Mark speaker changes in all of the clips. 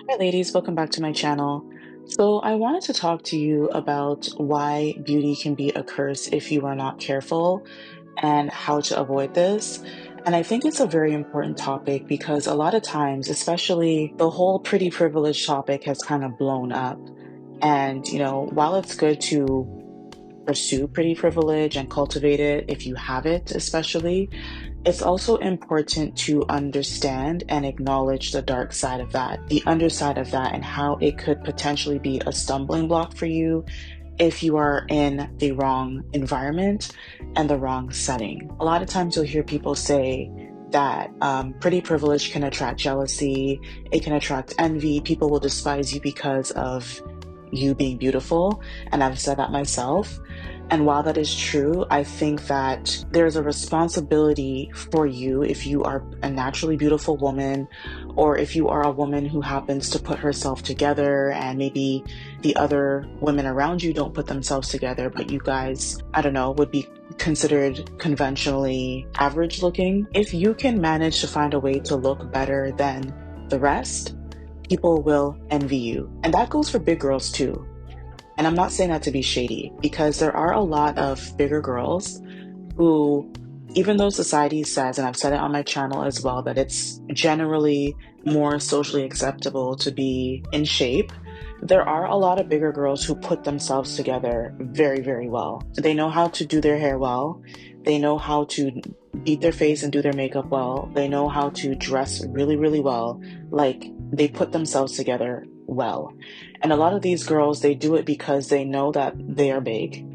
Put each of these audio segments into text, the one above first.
Speaker 1: Hi, ladies, welcome back to my channel. So, I wanted to talk to you about why beauty can be a curse if you are not careful and how to avoid this. And I think it's a very important topic because a lot of times, especially the whole pretty privilege topic has kind of blown up. And, while it's good to pursue pretty privilege and cultivate it if you have it, especially, it's also important to understand and acknowledge the dark side of that, the underside of that, and how it could potentially be a stumbling block for you if you are in the wrong environment and the wrong setting. A lot of times you'll hear people say that pretty privilege can attract jealousy, it can attract envy, people will despise you because of you being beautiful. And I've said that myself. And while that is true, I think that there's a responsibility for you if you are a naturally beautiful woman, or if you are a woman who happens to put herself together and maybe the other women around you don't put themselves together, but you guys, I don't know, would be considered conventionally average looking. If you can manage to find a way to look better than the rest, people will envy you. And that goes for big girls too. And I'm not saying that to be shady, because there are a lot of bigger girls who, even though society says, and I've said it on my channel as well, that it's generally more socially acceptable to be in shape, there are a lot of bigger girls who put themselves together very, very well. They know how to do their hair well. They know how to beat their face and do their makeup well. They know how to dress really, really well. Like, they put themselves together well. And a lot of these girls, they do it because they know that they are big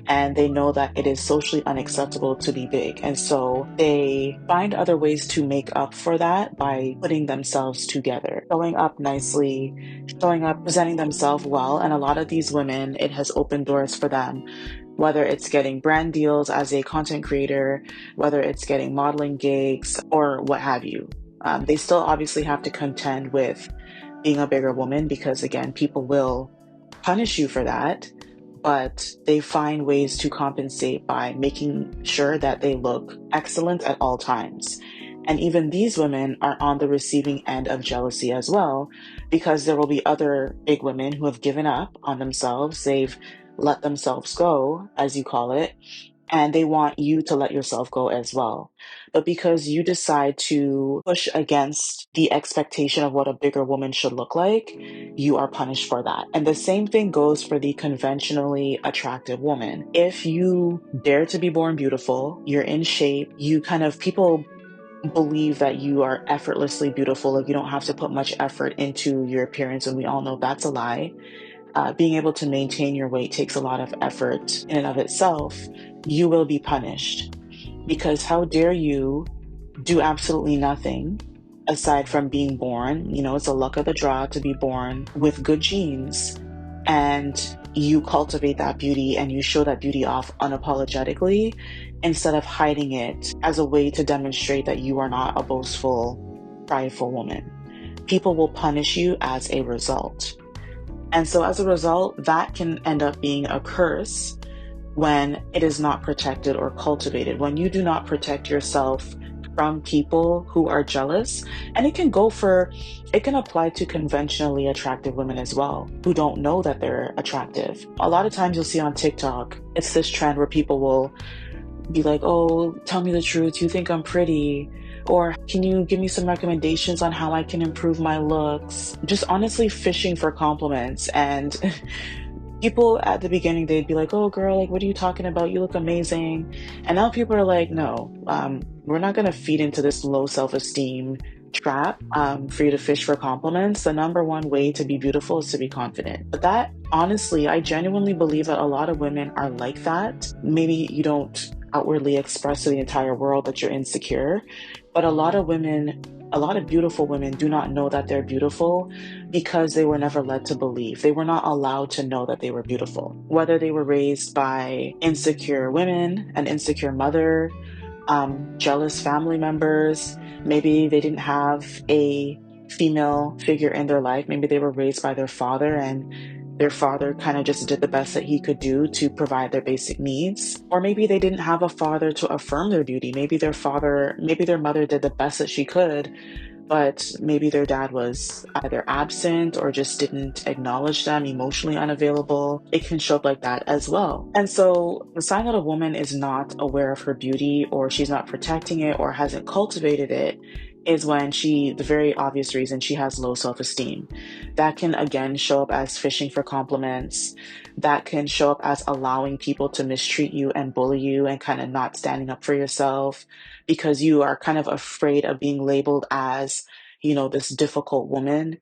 Speaker 1: and they know that it is socially unacceptable to be big. And so they find other ways to make up for that by putting themselves together, showing up nicely, showing up, presenting themselves well. And a lot of these women, it has opened doors for them, whether it's getting brand deals as a content creator, whether it's getting modeling gigs, or what have you. They still obviously have to contend with being a bigger woman because, again, people will punish you for that, but they find ways to compensate by making sure that they look excellent at all times. And even these women are on the receiving end of jealousy as well, because there will be other big women who have given up on themselves. They've let themselves go, as you call it, and they want you to let yourself go as well. But because you decide to push against the expectation of what a bigger woman should look like, you are punished for that. And the same thing goes for the conventionally attractive woman. If you dare to be born beautiful, you're in shape, people believe that you are effortlessly beautiful, like you don't have to put much effort into your appearance, and we all know that's a lie. Being able to maintain your weight takes a lot of effort in and of itself. You will be punished because how dare you do absolutely nothing aside from being born? It's a luck of the draw to be born with good genes, and you cultivate that beauty and you show that beauty off unapologetically instead of hiding it as a way to demonstrate that you are not a boastful, prideful woman. People will punish you as a result. And so as a result, that can end up being a curse when it is not protected or cultivated, when you do not protect yourself from people who are jealous. And it can apply to conventionally attractive women as well, who don't know that they're attractive. A lot of times you'll see on TikTok, it's this trend where people will be like, oh, tell me the truth, you think I'm pretty? Or can you give me some recommendations on how I can improve my looks? Just honestly fishing for compliments. And people at the beginning, they'd be like, oh girl, like, what are you talking about? You look amazing. And now people are like, no, we're not going to feed into this low self-esteem trap for you to fish for compliments. The number one way to be beautiful is to be confident. But that, honestly, I genuinely believe that a lot of women are like that. Maybe you don't outwardly express to the entire world that you're insecure, but a lot of beautiful women do not know that they're beautiful because they were never led to believe. They were not allowed to know that they were beautiful. Whether they were raised by insecure women, an insecure mother, jealous family members, maybe they didn't have a female figure in their life. Maybe they were raised by their father and their father kind of just did the best that he could do to provide their basic needs. Or maybe they didn't have a father to affirm their beauty. Maybe their mother did the best that she could, but maybe their dad was either absent or just didn't acknowledge them, emotionally unavailable. It can show up like that as well. And so the sign that a woman is not aware of her beauty, or she's not protecting it, or hasn't cultivated it, is when the very obvious reason, she has low self-esteem. That can again show up as fishing for compliments. That can show up as allowing people to mistreat you and bully you and kind of not standing up for yourself because you are kind of afraid of being labeled as, this difficult woman.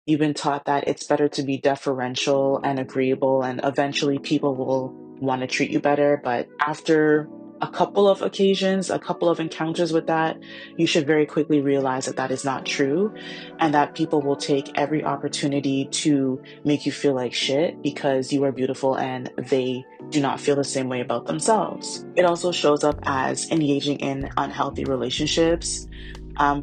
Speaker 1: You've been taught that it's better to be deferential and agreeable, and eventually people will want to treat you better. But after a couple of occasions, a couple of encounters with that, you should very quickly realize that that is not true, and that people will take every opportunity to make you feel like shit because you are beautiful and they do not feel the same way about themselves. It also shows up as engaging in unhealthy relationships,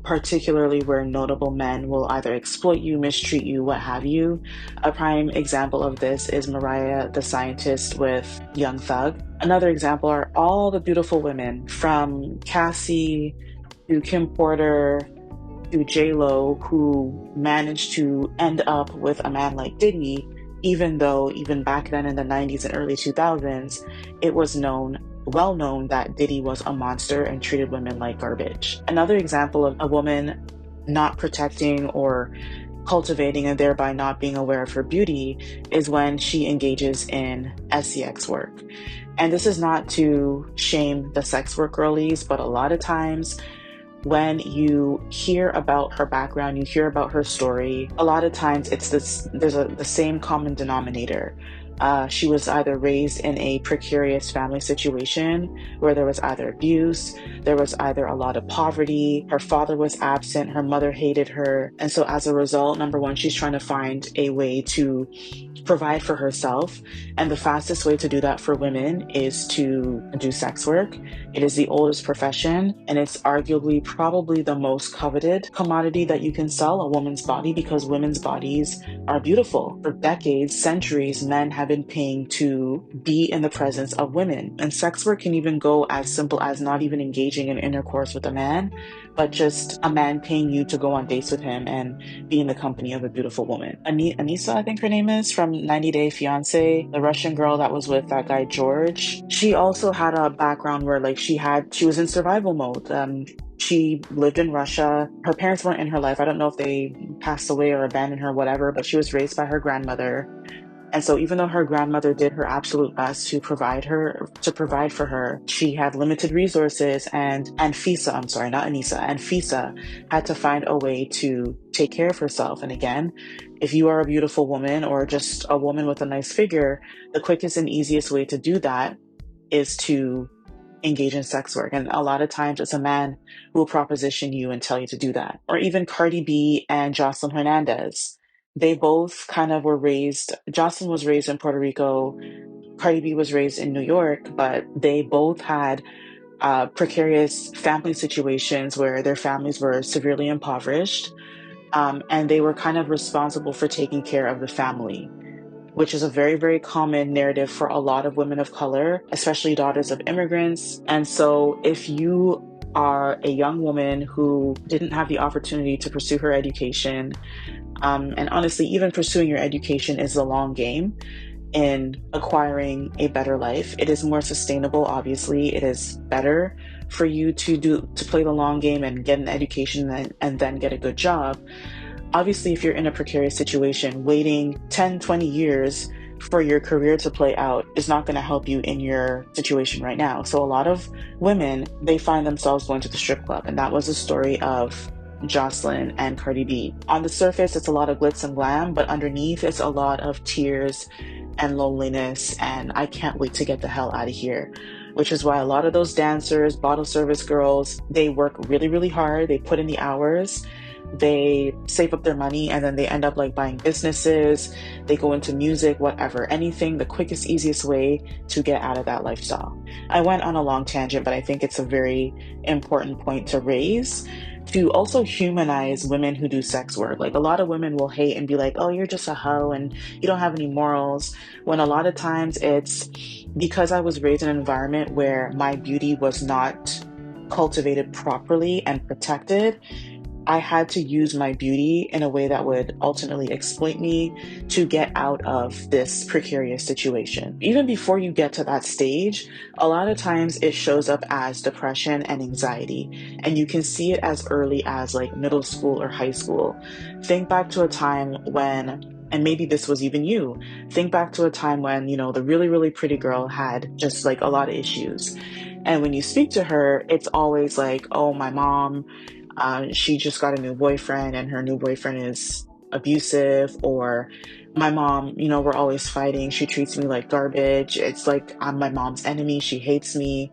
Speaker 1: particularly where notable men will either exploit you, mistreat you, what have you. A prime example of this is Mariah the Scientist with Young Thug. Another example are all the beautiful women from Cassie to Kim Porter to J-Lo who managed to end up with a man like Diddy, even though even back then in the 90s and early 2000s, it was well known that Diddy was a monster and treated women like garbage. Another example of a woman not protecting or cultivating and thereby not being aware of her beauty is when she engages in SEX work. And this is not to shame the sex work girlies, but a lot of times when you hear about her background, you hear about her story, a lot of times there's the same common denominator. She was either raised in a precarious family situation where there was either abuse, there was either a lot of poverty, her father was absent, her mother hated her. And so as a result, number one, she's trying to find a way to provide for herself. And the fastest way to do that for women is to do sex work. It is the oldest profession, and it's arguably probably the most coveted commodity that you can sell, a woman's body, because women's bodies are beautiful. For decades, centuries, men have been paying to be in the presence of women. And sex work can even go as simple as not even engaging in intercourse with a man, but just a man paying you to go on dates with him and be in the company of a beautiful woman. Anissa, I think her name is, from 90 Day Fiance, the Russian girl that was with that guy George. She also had a background where she was in survival mode. She lived in Russia. Her parents weren't in her life. I don't know if they passed away or abandoned her, whatever, but she was raised by her grandmother. And so even though her grandmother did her absolute best to provide for her, she had limited resources, and Fisa, I'm sorry, not Anissa, and Fisa had to find a way to take care of herself. And again, if you are a beautiful woman or just a woman with a nice figure, the quickest and easiest way to do that is to engage in sex work. And a lot of times it's a man who will proposition you and tell you to do that. Or even Cardi B and Jocelyn Hernandez. They both kind of Jocelyn was raised in Puerto Rico, Cardi B was raised in New York, but they both had precarious family situations where their families were severely impoverished, and they were kind of responsible for taking care of the family, which is a very, very common narrative for a lot of women of color, especially daughters of immigrants. And so if you are a young woman who didn't have the opportunity to pursue her education, and honestly, even pursuing your education is a long game in acquiring a better life. It is more sustainable, obviously. It is better for you to play the long game and get an education and then get a good job. Obviously, if you're in a precarious situation, waiting 10, 20 years for your career to play out is not going to help you in your situation right now. So a lot of women, they find themselves going to the strip club. And that was the story of Jocelyn and Cardi B. On the surface, it's a lot of glitz and glam, but underneath, it's a lot of tears and loneliness, and I can't wait to get the hell out of here. Which is why a lot of those dancers, bottle service girls, they work really, really hard. They put in the hours. They save up their money, and then they end up buying businesses. They go into music, whatever, anything, the quickest, easiest way to get out of that lifestyle. I went on a long tangent, but I think it's a very important point to raise, to also humanize women who do sex work. A lot of women will hate and be like, oh, you're just a hoe and you don't have any morals, when a lot of times it's because I was raised in an environment where my beauty was not cultivated properly and protected. I had to use my beauty in a way that would ultimately exploit me to get out of this precarious situation. Even before you get to that stage, a lot of times it shows up as depression and anxiety, and you can see it as early as like middle school or high school. Think back to a time when, and maybe this was even you, think back to a time when, the really, really pretty girl had just like a lot of issues. And when you speak to her, it's always like, oh, my mom, she just got a new boyfriend and her new boyfriend is abusive, or my mom, we're always fighting. She treats me like garbage. It's like I'm my mom's enemy. She hates me.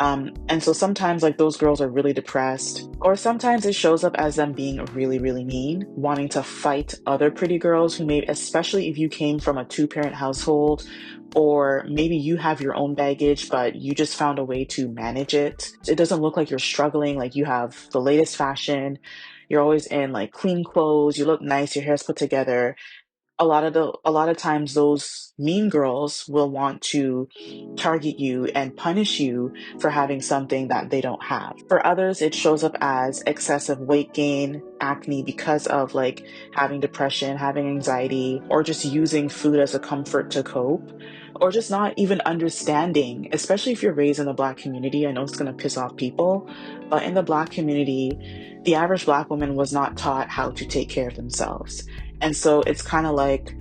Speaker 1: And so sometimes, like, those girls are really depressed, or sometimes it shows up as them being really, really mean, wanting to fight other pretty girls who may, especially if you came from a two-parent household, or maybe you have your own baggage, but you just found a way to manage it. It doesn't look like you're struggling, like you have the latest fashion. You're always in like clean clothes, you look nice, your hair's put together. A lot of times those mean girls will want to target you and punish you for having something that they don't have. For others, it shows up as excessive weight gain, acne because of like having depression, having anxiety, or just using food as a comfort to cope, or just not even understanding, especially if you're raised in the Black community. I know it's going to piss off people, but in the Black community, the average Black woman was not taught how to take care of themselves. And so it's kind of like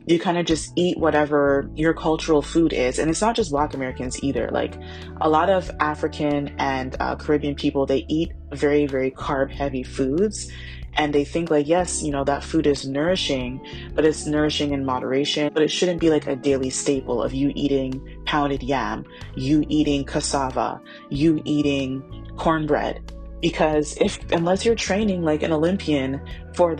Speaker 1: you kind of just eat whatever your cultural food is. And it's not just Black Americans either. Like a lot of African and Caribbean people, they eat very, very carb heavy foods. And they think like, yes, that food is nourishing, but it's nourishing in moderation. But it shouldn't be like a daily staple of you eating pounded yam, you eating cassava, you eating cornbread. Because unless you're training like an Olympian for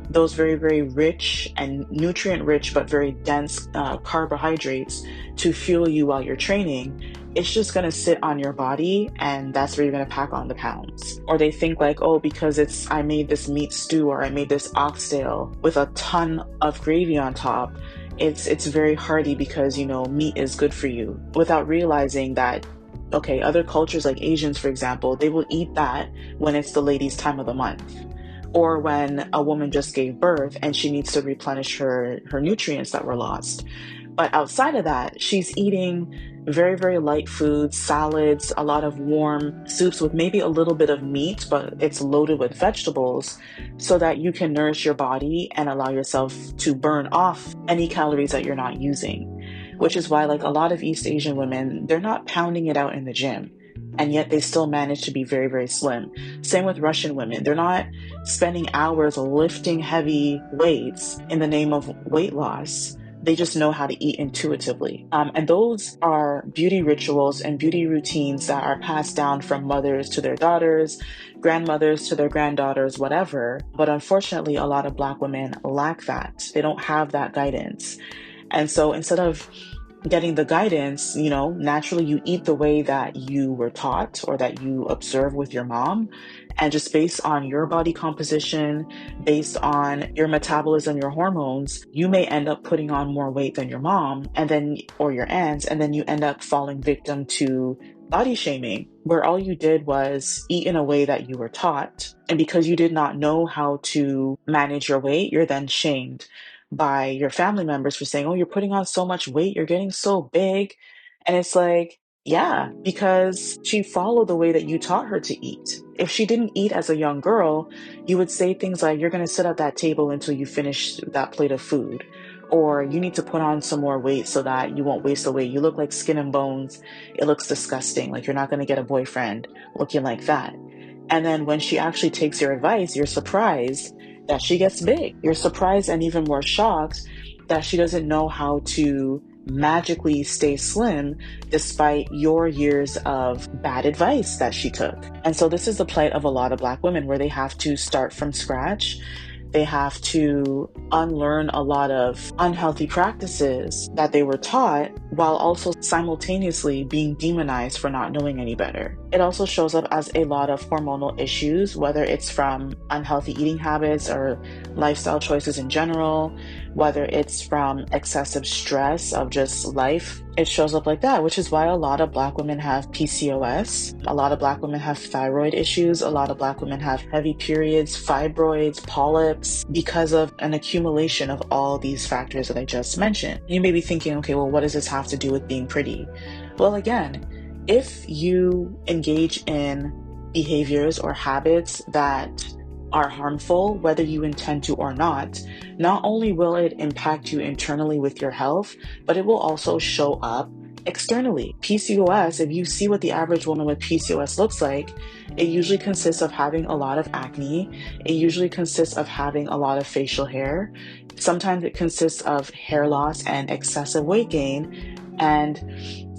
Speaker 1: those very, very rich and nutrient rich, but very dense carbohydrates to fuel you while you're training, it's just going to sit on your body, and that's where you're going to pack on the pounds. Or they think like, oh, because I made this meat stew, or I made this oxtail with a ton of gravy on top, it's very hearty because, meat is good for you, without realizing that, okay, other cultures like Asians, for example, they will eat that when it's the ladies' time of the month, or when a woman just gave birth and she needs to replenish her nutrients that were lost. But outside of that, she's eating very, very light foods, salads, a lot of warm soups with maybe a little bit of meat, but it's loaded with vegetables so that you can nourish your body and allow yourself to burn off any calories that you're not using. Which is why, like, a lot of East Asian women, they're not pounding it out in the gym, and yet they still manage to be very, very slim. Same with Russian women. They're not spending hours lifting heavy weights in the name of weight loss. They just know how to eat intuitively. And those are beauty rituals and beauty routines that are passed down from mothers to their daughters, grandmothers to their granddaughters, whatever. But unfortunately, a lot of Black women lack that. They don't have that guidance. And so instead of getting the guidance, naturally you eat the way that you were taught or that you observe with your mom. And just based on your body composition, based on your metabolism, your hormones, you may end up putting on more weight than your mom or your aunts, and then you end up falling victim to body shaming, where all you did was eat in a way that you were taught. And because you did not know how to manage your weight, you're then shamed by your family members for saying, oh, you're putting on so much weight, you're getting so big. And it's like, yeah, because she followed the way that you taught her to eat. If she didn't eat as a young girl, you would say things like, you're going to sit at that table until you finish that plate of food. Or you need to put on some more weight so that you won't waste away. You look like skin and bones. It looks disgusting. Like you're not going to get a boyfriend looking like that. And then when she actually takes your advice, you're surprised that she gets big. You're surprised and even more shocked that she doesn't know how to magically stay slim despite your years of bad advice that she took. And so this is the plight of a lot of Black women, where they have to start from scratch. They have to unlearn a lot of unhealthy practices that they were taught while also simultaneously being demonized for not knowing any better. It also shows up as a lot of hormonal issues, whether it's from unhealthy eating habits or lifestyle choices in general, whether it's from excessive stress of just life. It shows up like that, which is why a lot of Black women have PCOS. A lot of Black women have thyroid issues. A lot of Black women have heavy periods, fibroids, polyps, because of an accumulation of all these factors that I just mentioned. You may be thinking, okay, well, what does this have to do with being pretty? Well, again, if you engage in behaviors or habits that are harmful, whether you intend to or not only will it impact you internally with your health, but it will also show up externally. PCOS, if you see what the average woman with PCOS looks like, it usually consists of having a lot of acne. It usually consists of having a lot of facial hair. Sometimes it consists of hair loss and excessive weight gain. And,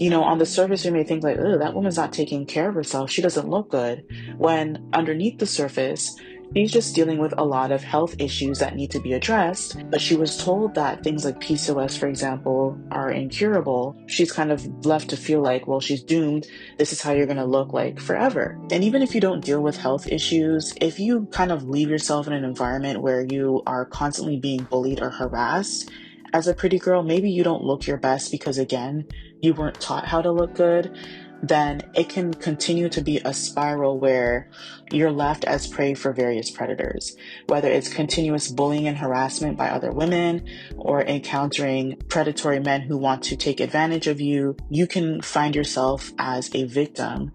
Speaker 1: on the surface, you may think like, oh, that woman's not taking care of herself. She doesn't look good. When underneath the surface, she's just dealing with a lot of health issues that need to be addressed, but she was told that things like PCOS, for example, are incurable. She's kind of left to feel like, well, she's doomed. This is how you're going to look like forever. And even if you don't deal with health issues, if you kind of leave yourself in an environment where you are constantly being bullied or harassed, as a pretty girl, maybe you don't look your best because, again, you weren't taught how to look good, then it can continue to be a spiral where you're left as prey for various predators, whether it's continuous bullying and harassment by other women or encountering predatory men who want to take advantage of you. You can find yourself as a victim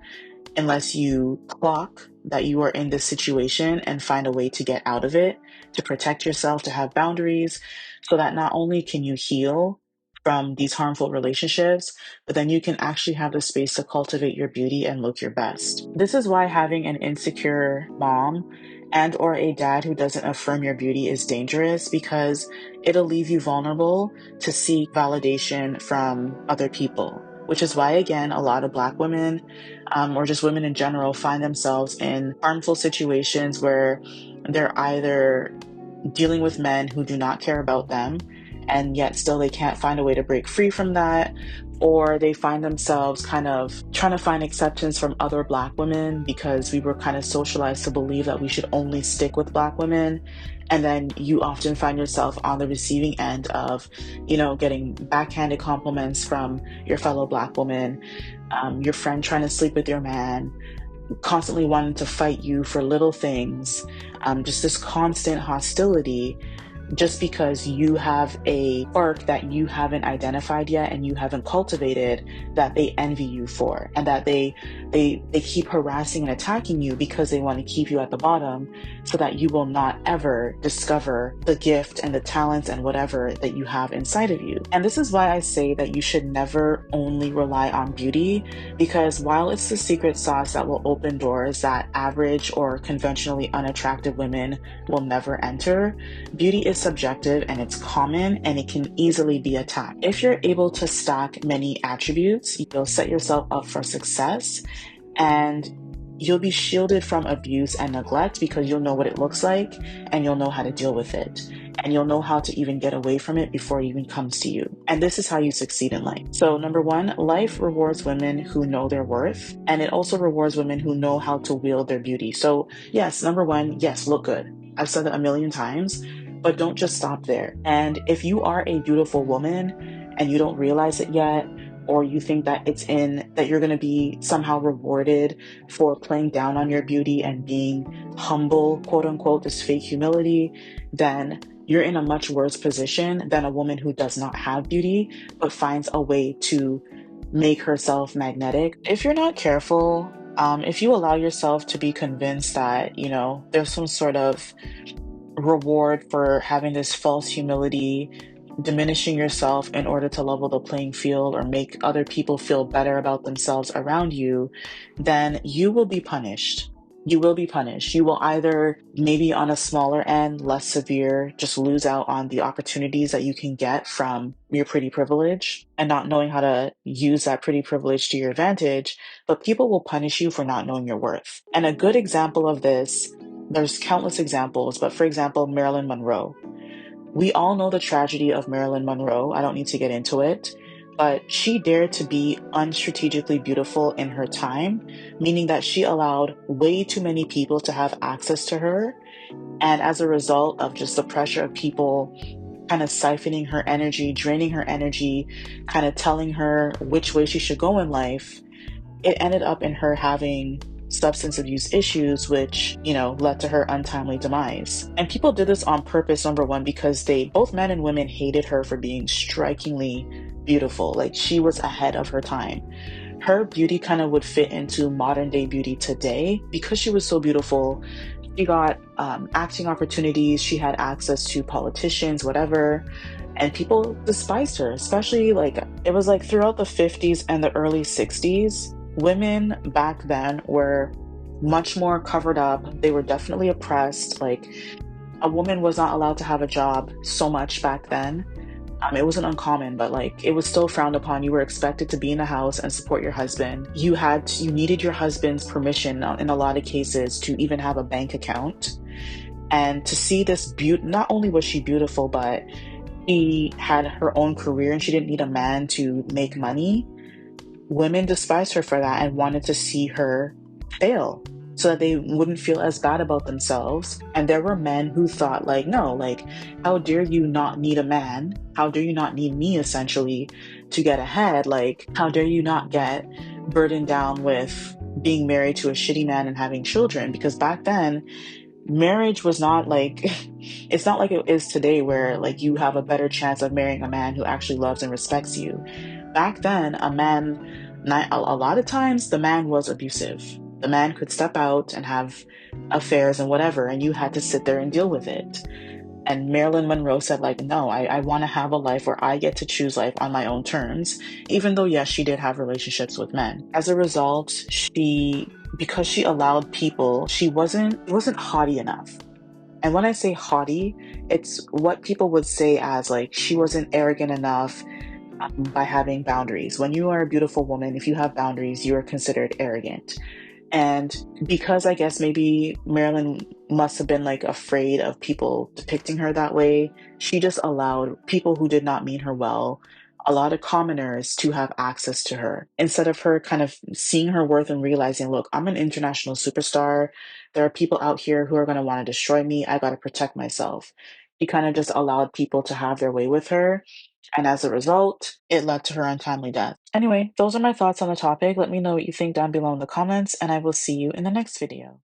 Speaker 1: unless you clock that you are in this situation and find a way to get out of it, to protect yourself, to have boundaries, so that not only can you heal from these harmful relationships, but then you can actually have the space to cultivate your beauty and look your best. This is why having an insecure mom and or a dad who doesn't affirm your beauty is dangerous, because it'll leave you vulnerable to seek validation from other people. Which is why, again, a lot of Black women or just women in general find themselves in harmful situations where they're either dealing with men who do not care about them, and yet still they can't find a way to break free from that, or they find themselves kind of trying to find acceptance from other Black women because we were kind of socialized to believe that we should only stick with Black women. And then you often find yourself on the receiving end of, getting backhanded compliments from your fellow Black woman, your friend trying to sleep with your man, constantly wanting to fight you for little things, just this constant hostility, just because you have a quirk that you haven't identified yet and you haven't cultivated, that they envy you for, and that they keep harassing and attacking you because they want to keep you at the bottom, so that you will not ever discover the gift and the talents and whatever that you have inside of you. And this is why I say that you should never only rely on beauty, because while it's the secret sauce that will open doors that average or conventionally unattractive women will never enter, beauty is subjective and it's common and it can easily be attacked. If you're able to stack many attributes, you'll set yourself up for success, and you'll be shielded from abuse and neglect because you'll know what it looks like and you'll know how to deal with it. And you'll know how to even get away from it before it even comes to you. And this is how you succeed in life. So number one, life rewards women who know their worth. And it also rewards women who know how to wield their beauty. So yes, number one, yes, look good. I've said that a million times, but don't just stop there. And if you are a beautiful woman and you don't realize it yet, or you think that that you're going to be somehow rewarded for playing down on your beauty and being humble, quote unquote, this fake humility, then you're in a much worse position than a woman who does not have beauty, but finds a way to make herself magnetic. If you're not careful, if you allow yourself to be convinced that, there's some sort of reward for having this false humility, diminishing yourself in order to level the playing field or make other people feel better about themselves around you, then you will be punished. You will be punished. You will either, maybe on a smaller end, less severe, just lose out on the opportunities that you can get from your pretty privilege and not knowing how to use that pretty privilege to your advantage, but people will punish you for not knowing your worth. And a good example of this, there's countless examples, but for example, Marilyn Monroe. We all know the tragedy of Marilyn Monroe. I don't need to get into it. but she dared to be unstrategically beautiful in her time, meaning that she allowed way too many people to have access to her. And as a result of just the pressure of people kind of siphoning her energy, draining her energy, kind of telling her which way she should go in life, it ended up in her having substance abuse issues, which, led to her untimely demise. And people did this on purpose, number one, because both men and women hated her for being strikingly beautiful. Like she was ahead of her time. Her beauty kind of would fit into modern day beauty today because she was so beautiful. She got acting opportunities, she had access to politicians, whatever, and people despised her, especially like it was like throughout the 50s and the early 60s. Women back then were much more covered up. They were definitely oppressed. Like a woman was not allowed to have a job so much back then. It wasn't uncommon, but like it was still frowned upon. You were expected to be in the house and support your husband. You needed your husband's permission in a lot of cases to even have a bank account. And to see this beauty, not only was she beautiful, but she had her own career and she didn't need a man to make money. Women despised her for that and wanted to see her fail so that they wouldn't feel as bad about themselves. And there were men who thought, like, no, like, how dare you not need a man? How dare you not need me, essentially, to get ahead? Like, how dare you not get burdened down with being married to a shitty man and having children? Because back then, marriage was not like it's not like it is today where like you have a better chance of marrying a man who actually loves and respects you. Back then, a lot of times the man was abusive. The man could step out and have affairs and whatever, and you had to sit there and deal with it. And Marilyn Monroe said, like, no, I want to have a life where I get to choose life on my own terms, even though, yes, she did have relationships with men. As a result, because she allowed people, she wasn't haughty enough. And when I say haughty, it's what people would say as like she wasn't arrogant enough by having boundaries. When you are a beautiful woman, if you have boundaries, you are considered arrogant. And because I guess maybe Marilyn must have been like afraid of people depicting her that way, she just allowed people who did not mean her well, a lot of commoners, to have access to her. Instead of her kind of seeing her worth and realizing, look, I'm an international superstar. There are people out here who are going to want to destroy me. I got to protect myself. She kind of just allowed people to have their way with her. And as a result, it led to her untimely death. Anyway, those are my thoughts on the topic. Let me know what you think down below in the comments, and I will see you in the next video.